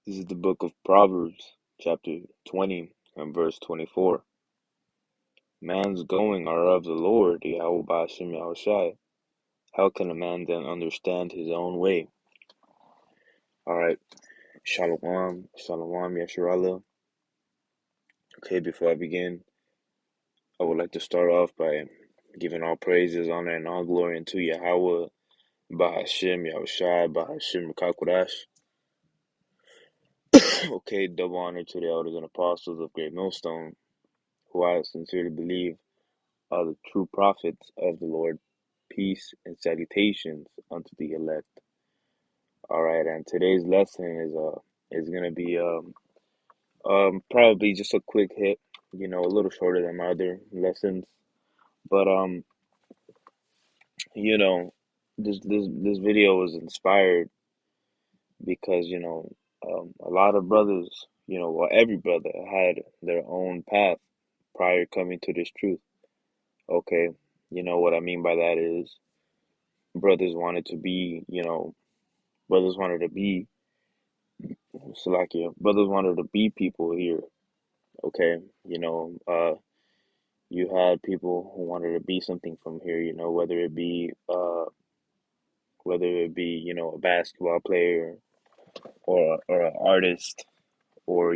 This is the book of Proverbs, chapter 20 and verse 24. Man's going are of the Lord, Yahweh Ba'ashem Yahushai. How can a man then understand his own way? Alright, Shalom, Shalom, Yasharallah. Okay, before I begin, I would like to start off by giving all praises, honor, and all glory unto Yahweh Ba'ashem Yahushai, Ba'ashem Kakwadash. Okay, double honor to the elders and apostles of Great Millstone, who I sincerely believe are the true prophets of the Lord. Peace and salutations unto the elect. All right, and today's lesson is gonna be probably just a quick hit, a little shorter than my other lessons, but you know, this video was inspired because a lot of brothers, well, every brother had their own path prior coming to this truth. Okay, what I mean by that is brothers wanted to be, brothers wanted to be Salakia. Brothers wanted to be people here. Okay, you had people who wanted to be something from here. Whether it be a basketball player or an artist or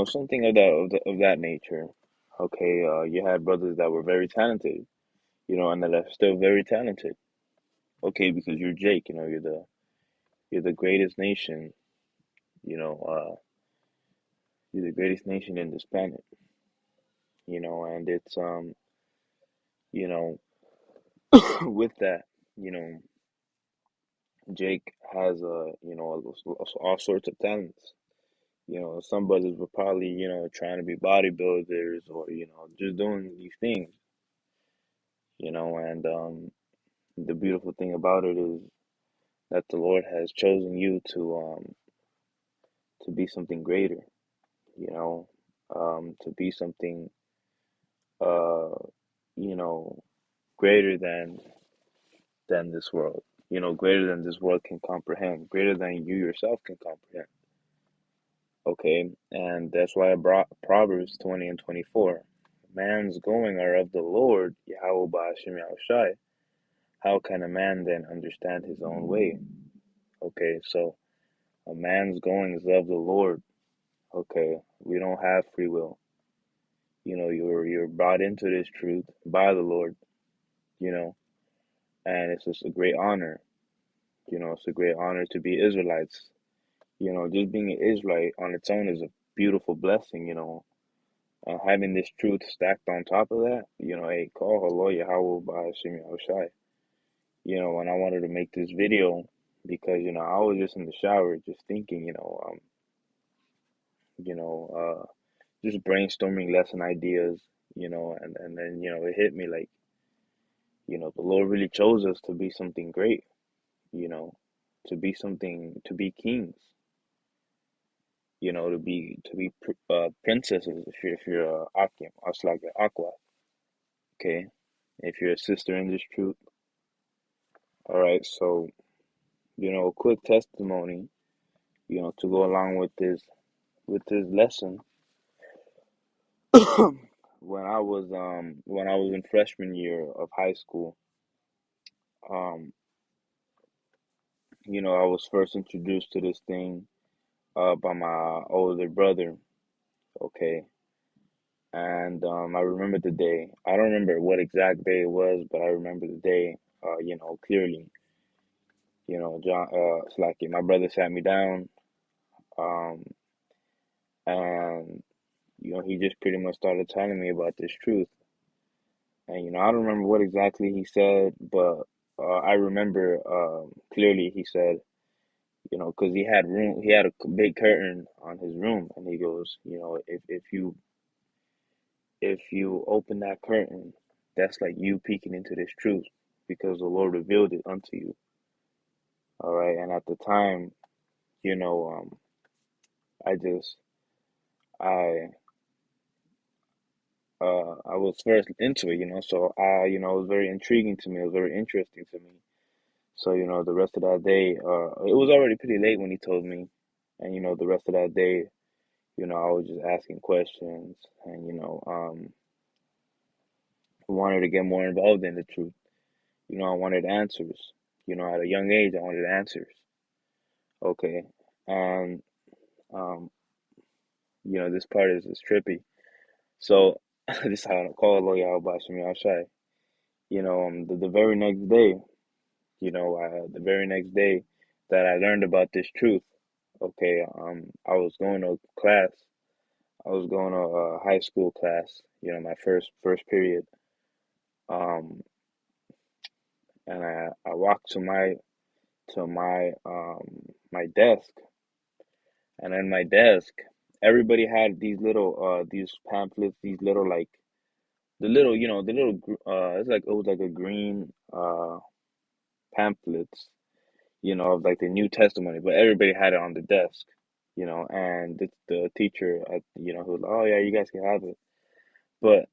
something of that nature. Okay, you had brothers that were very talented, and that are still very talented. Okay, because you're Jake, you're the greatest nation, you know, uh, you're the greatest nation in this planet, and it's you know, with that, you know, Jake has all sorts of talents. Some brothers were probably trying to be bodybuilders or just doing these things. And the beautiful thing about it is that the Lord has chosen you to be something greater. To be something uh you know greater than this world. Greater than this world can comprehend, greater than you yourself can comprehend. Okay, and that's why I brought Proverbs 20 and 24. Man's going are of the Lord, Yahweh Ba'ashem Yahushai. How can a man then understand his own way? Okay, so a man's going is of the Lord. Okay, we don't have free will. You're brought into this truth by the Lord, you know, and it's just a great honor. It's a great honor to be Israelites. Just being an Israelite on its own is a beautiful blessing, having this truth stacked on top of that, hey, call hello Yahweh Ba'ashem Yahushai. When I wanted to make this video, because, I was just in the shower, just thinking, you know, just brainstorming lesson ideas, and then, it hit me like, the Lord really chose us to be something great, you know, to be kings, to be princesses if you're Akim, like Aqua, okay? If you're a sister in this truth. All right, so a quick testimony, to go along with this lesson. When I was in freshman year of high school, um, I was first introduced to this thing by my older brother, okay? And I remember the day. I don't remember what exact day it was, but I remember the day, clearly. John, it's like my brother sat me down, um, and he just pretty much started telling me about this truth. And I don't remember what exactly he said, but I remember clearly he said, because he had a big curtain on his room, and he goes, if you open that curtain, that's like you peeking into this truth, because the Lord revealed it unto you. All right, and at the time, you know, I just I I was first into it, so it was very intriguing to me. It was very interesting to me. So, the rest of that day, it was already pretty late when he told me. And the rest of that day, I was just asking questions, and wanted to get more involved in the truth. I wanted answers. At a young age, I wanted answers. Okay, and um, this part is trippy. So this is how I call Loyal Bashimi Ashai. The very next day, the very next day that I learned about this truth. Okay, I was going to class. I was going to a high school class. My first period. Um, and I walked to my desk, and in my desk, everybody had these pamphlets, these little like the little the little it was like a green pamphlets, of like the New Testament, but everybody had it on the desk, and the teacher, who was like, oh yeah, you guys can have it. But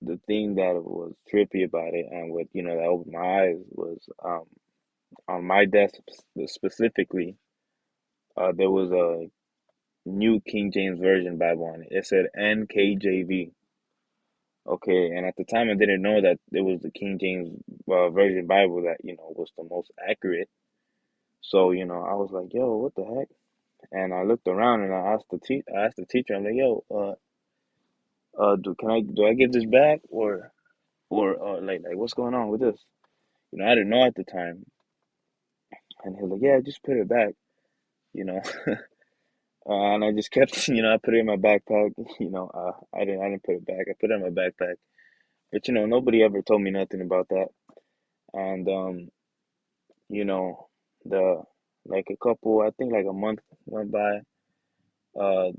the thing that was trippy about it, and what that opened my eyes, was on my desk specifically, there was a New King James Version Bible on it. It said NKJV. Okay, and at the time I didn't know that it was the King James Version Bible that was the most accurate. So I was like, "Yo, what the heck?" And I looked around and I asked the teacher, I'm like, "Yo, do I give this back, or like what's going on with this?" I didn't know at the time, and he was like, "Yeah, just put it back," you know. And I just kept, I put it in my backpack. I didn't put it back. I put it in my backpack. But nobody ever told me nothing about that. And you know, the like a couple, I think like a month went by, uh,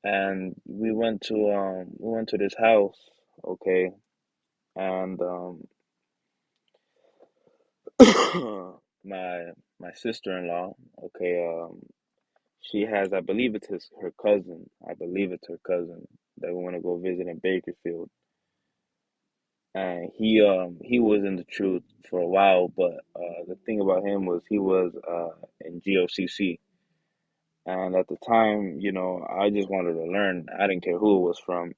and we went to this house, okay, and my my sister-in-law, okay, she has, I believe it's her cousin. I believe it's her cousin that we want to go visit in Bakerfield. And he was in the truth for a while, but the thing about him was he was in GOCC, and at the time, I just wanted to learn. I didn't care who it was from,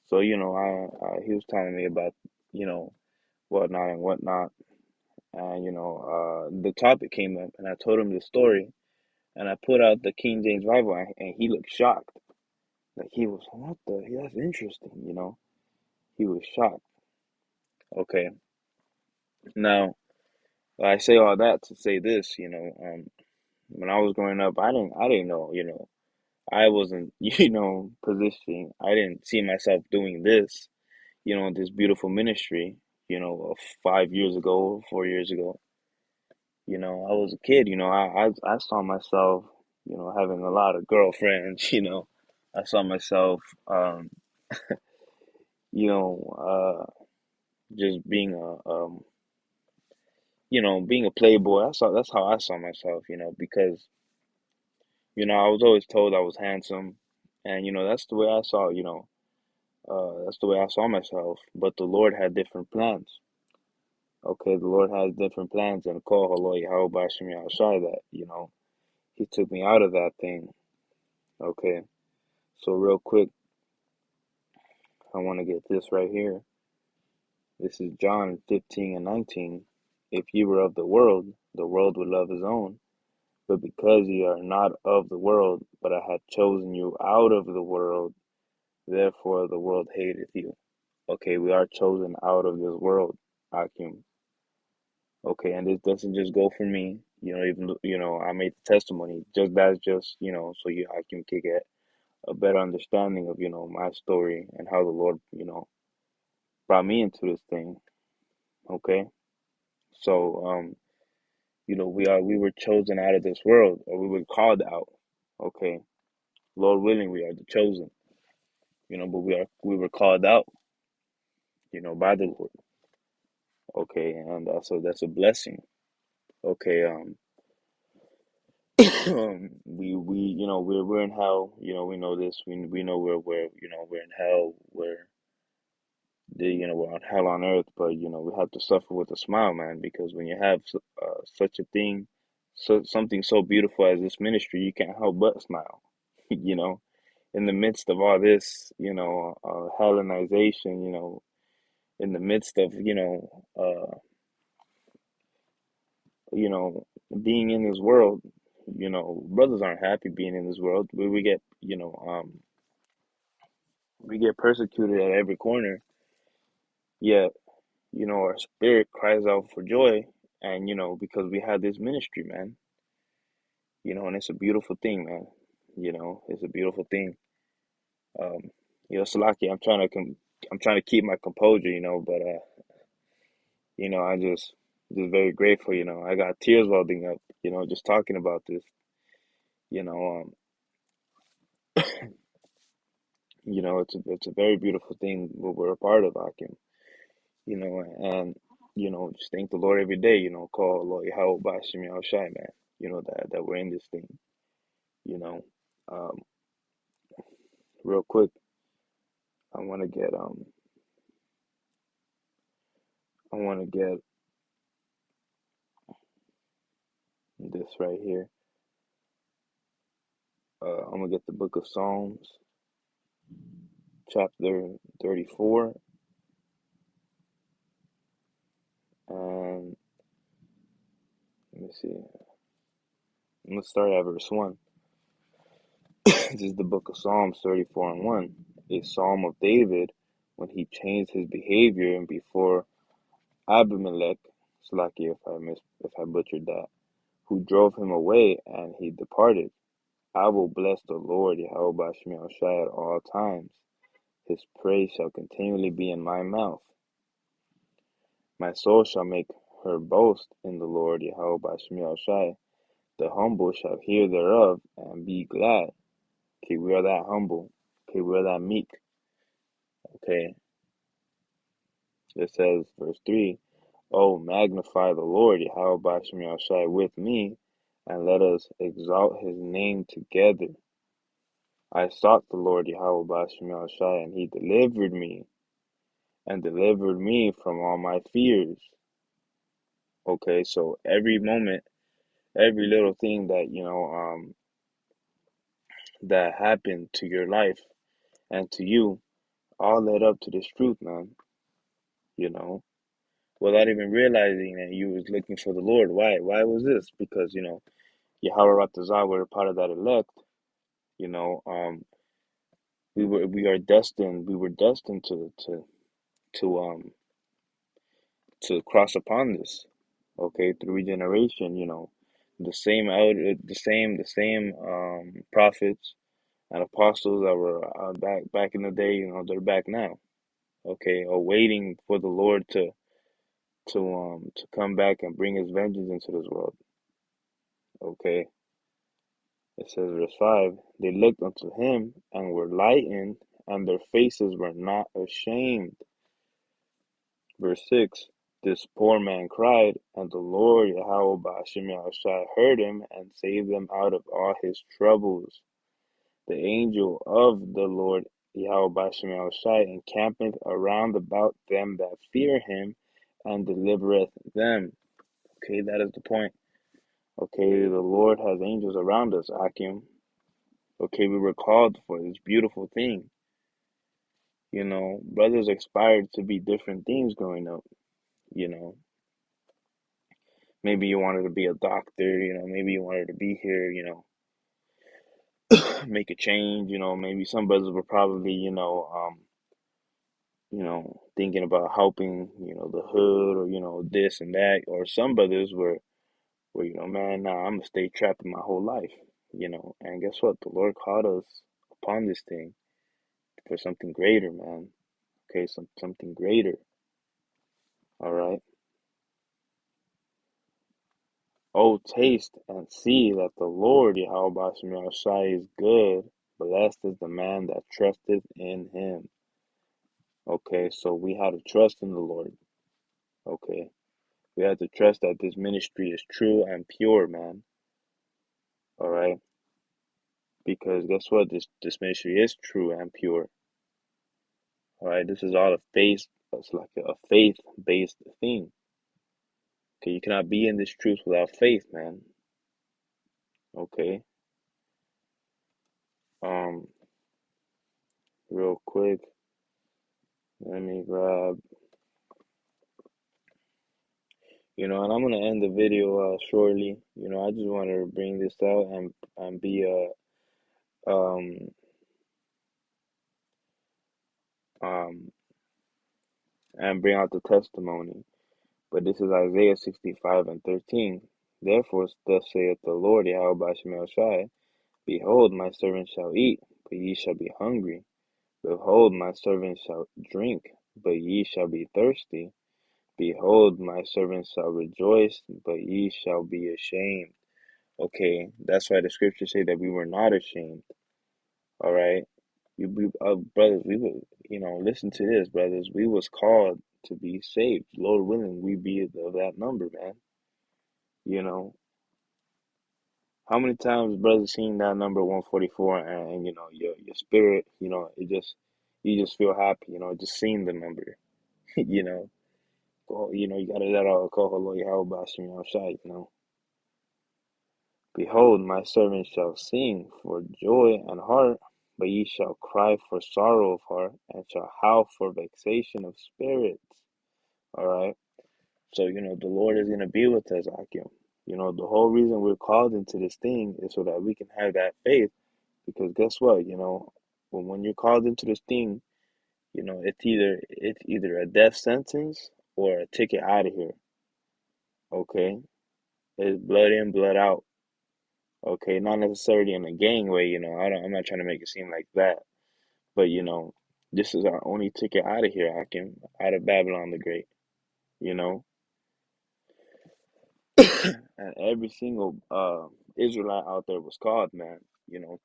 so he was telling me about you know whatnot and whatnot, and the topic came up, and I told him the story, and I put out the King James Bible, and he looked shocked, like he was, what the? That's interesting, he was shocked. Okay, now I say all that to say this, when I was growing up, I didn't know, I wasn't, positioning. I didn't see myself doing this, this beautiful ministry, 5 years ago, 4 years ago. I was a kid, I saw myself, having a lot of girlfriends, I saw myself, you know, just being a playboy. That's how I saw myself, because I was always told I was handsome, and that's the way I saw, that's the way I saw myself. But the Lord had different plans. Okay, the Lord has different plans, and call Haloi how Bashimi outside that, He took me out of that thing. Okay, so real quick, I want to get this right here. This is John 15 and 19. If ye were of the world would love his own. But because ye are not of the world, but I have chosen you out of the world, therefore the world hateth you. Okay, we are chosen out of this world, Akim. Okay, and this doesn't just go for me. Even though, I made the testimony. Just so you, Akim, can get a better understanding of my story and how the Lord brought me into this thing. Okay, so we were chosen out of this world, or we were called out. Okay, Lord willing, we are the chosen. But we were called out, by the Lord. Okay, and that's a blessing. Okay, we're in hell. We know this. We know we're in hell. We're on hell on earth, but we have to suffer with a smile, man, because when you have such a thing, so something so beautiful as this ministry, you can't help but smile. You know, in the midst of all this, Hellenization, in the midst of, you know, being in this world, brothers aren't happy being in this world. We get, we get persecuted at every corner. Yet, our spirit cries out for joy, and because we have this ministry, man. And it's a beautiful thing, man. It's a beautiful thing. Um, Salaki, I'm trying to keep my composure, but I just very grateful, I got tears welding up, just talking about this, you know, um, it's a very beautiful thing what we're a part of, Akim, and just thank the Lord every day, call Lord Yahweh Bashim Shai, man, that we're in this thing, you know. Um, Real quick, I want to get I want to get this right here. I'm gonna get the book of Psalms, chapter 34, and let me see. I'm gonna start at verse 1. This is the book of Psalms 34 and 1, a psalm of David when he changed his behavior and before Abimelech, Slacky if I butchered that, who drove him away and he departed. I will bless the Lord Yahweh Bashmi Shai at all times. His praise shall continually be in my mouth. My soul shall make her boast in the Lord Yahweh Bashmi Shai. The humble shall hear thereof and be glad. Okay, we are that humble. Okay, we are that meek. Okay, it says, verse 3, Oh, magnify the Lord, Yahweh Bashmi Shai, with me, and let us exalt his name together. I sought the Lord, Yahweh Bashmi Shai, and he delivered me from all my fears. Okay, so every moment, every little thing that, that happened to your life and to you, all led up to this truth, man, you know. Without even realizing that you was looking for the Lord. Why? Why was this? Because, Yahweh Ratazah were a part of that elect, you know, um, we were destined to, to cross upon this, okay, through regeneration, the same prophets and apostles that were back in the day, they're back now, okay, awaiting for the Lord to come back and bring his vengeance into this world. Okay. It says verse 5, they looked unto him and were lightened, and their faces were not ashamed. Verse 6, this poor man cried, and the Lord Yahweh Ba'ashim Yahushai heard him and saved him out of all his troubles. The angel of the Lord Yahweh Ba'ashim Yahushai encampeth around about them that fear him and delivereth them. Okay, that is the point. Okay, the Lord has angels around us, Akim. Okay, we were called for this beautiful thing. Brothers aspired to be different things growing up. You know, maybe you wanted to be a doctor, maybe you wanted to be here, make a change, maybe some brothers were probably, thinking about helping, the hood or, this and that. Or some brothers were, man, nah, I'm gonna stay trapped in my whole life, and guess what? The Lord called us upon this thing for something greater, man. Okay, something greater. All right. Oh, taste and see that the Lord Yahweh Bashim Shai is good. Blessed is the man that trusteth in him. Okay, so we have to trust in the Lord. Okay, we have to trust that this ministry is true and pure, man. All right, because guess what? This ministry is true and pure. All right, this is all a faith. It's like a faith-based thing. Okay, you cannot be in this truth without faith, man. Okay. Um, real quick, let me grab, and I'm gonna end the video shortly. I just wanted to bring this out and be um and bring out the testimony. But this is Isaiah 65:13. Therefore, thus saith the Lord Yahweh Shemel Shai, behold, my servant shall eat, but ye shall be hungry. Behold, my servant shall drink, but ye shall be thirsty. Behold, my servant shall rejoice, but ye shall be ashamed. Okay, that's why the scriptures say that we were not ashamed. All right, brothers, we were, listen to this, brothers. We was called to be saved. Lord willing, we be of that number, man. You know, how many times, brothers, seen that number 144, and your spirit, you just feel happy, just seeing the number, you know. You gotta let out alcohol, how about you outside, Behold, my servant shall sing for joy and heart, but ye shall cry for sorrow of heart, and shall howl for vexation of spirits. All right. So, the Lord is going to be with us, Akim. The whole reason we're called into this thing is so that we can have that faith. Because guess what? When you're called into this thing, it's either a death sentence or a ticket out of here. Okay. It's blood in, blood out. Okay, not necessarily in a gang way, I'm not trying to make it seem like that. But this is our only ticket out of here, Hakim, out of Babylon the Great, you know. And every single Israelite out there was called, man.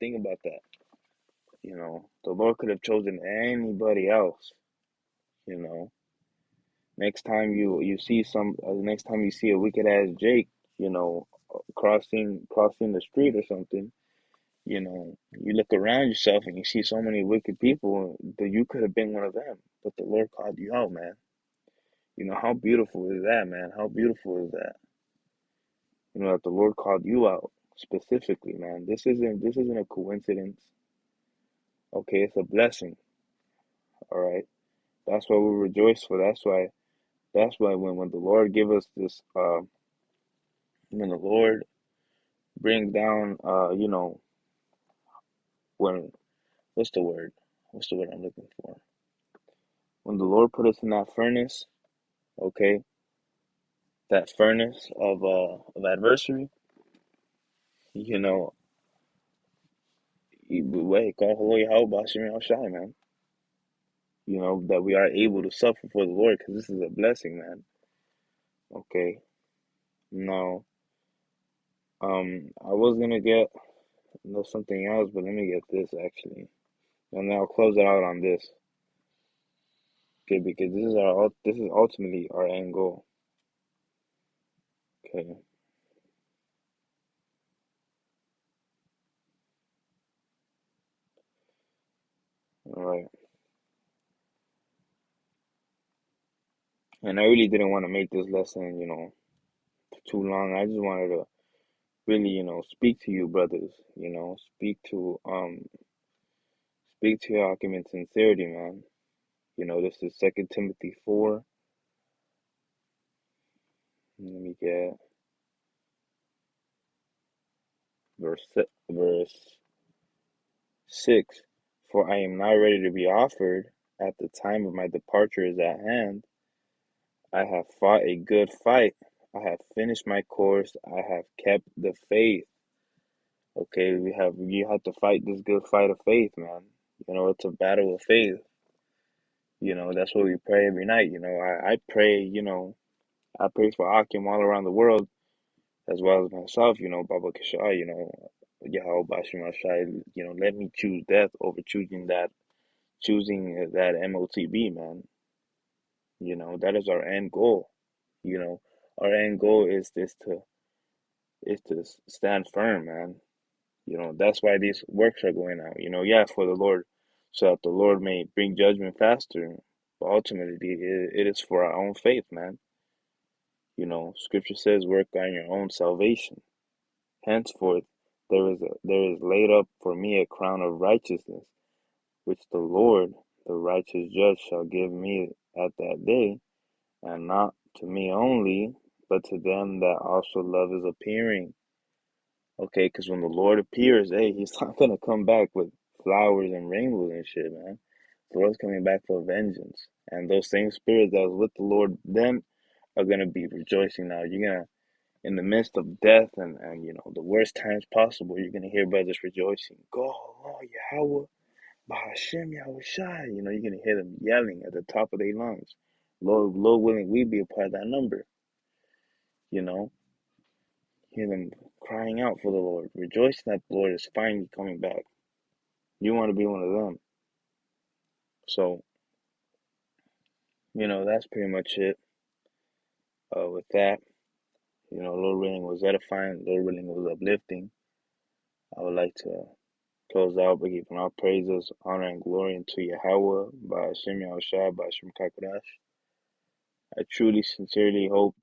Think about that. The Lord could have chosen anybody else, you know. Next time you see a wicked ass Jake, crossing the street or something. You look around yourself and you see so many wicked people that you could have been one of them, but the Lord called you out, man. How beautiful is that, man? How beautiful is that? That the Lord called you out specifically, man. This isn't a coincidence. Okay, it's a blessing. All right. That's why we rejoice for. That's why when the Lord give us this when the Lord brings down when what's the word? What's the word I'm looking for? When the Lord put us in that furnace, okay, that furnace of adversary, you know, wait, God, how about Shimon Shai, man? That we are able to suffer for the Lord because this is a blessing, man. Okay. Now, I was gonna get something else, but let me get this actually, and then I'll close it out on this. Okay, because this is ultimately our end goal. Okay. All right. And I really didn't want to make this lesson, too long. I just wanted to really, speak to you, brothers. Speak to your argument sincerity, man. This is Second Timothy 4. Let me get verse 6. For I am now ready to be offered, at the time of my departure is at hand. I have fought a good fight. I have finished my course. I have kept the faith. Okay, you have to fight this good fight of faith, man. It's a battle of faith. That's what we pray every night. I pray, I pray for Akim all around the world as well as myself, Baba Kishai, Yahweh Bashim Ashai, let me choose death over choosing that MOTB, man. That is our end goal. You know, our end goal is to stand firm, man. That's why these works are going out. Yeah, for the Lord, so that the Lord may bring judgment faster. But ultimately, it is for our own faith, man. Scripture says, work on your own salvation. Henceforth, there is laid up for me a crown of righteousness, which the Lord, the righteous judge, shall give me at that day, and not to me only, but to them that also love his appearing. Okay, because when the Lord appears, hey, he's not gonna come back with flowers and rainbows and shit, man. The Lord's coming back for vengeance. And those same spirits that was with the Lord then are gonna be rejoicing now. You're gonna, in the midst of death and the worst times possible, you're gonna hear brothers rejoicing. Go, Lord Yahweh, Bahashem Yahushai. You're gonna hear them yelling at the top of their lungs. Lord willing, we be a part of that number. You know, hear them crying out for the Lord, rejoicing that the Lord is finally coming back. You want to be one of them. So, that's pretty much it. With that, Lord willing was edifying, Lord willing was uplifting. I would like to close out by giving all praises, honor, and glory unto Yahweh, by Hashem Yahushua, by Hashem Kakadash. I truly, sincerely hope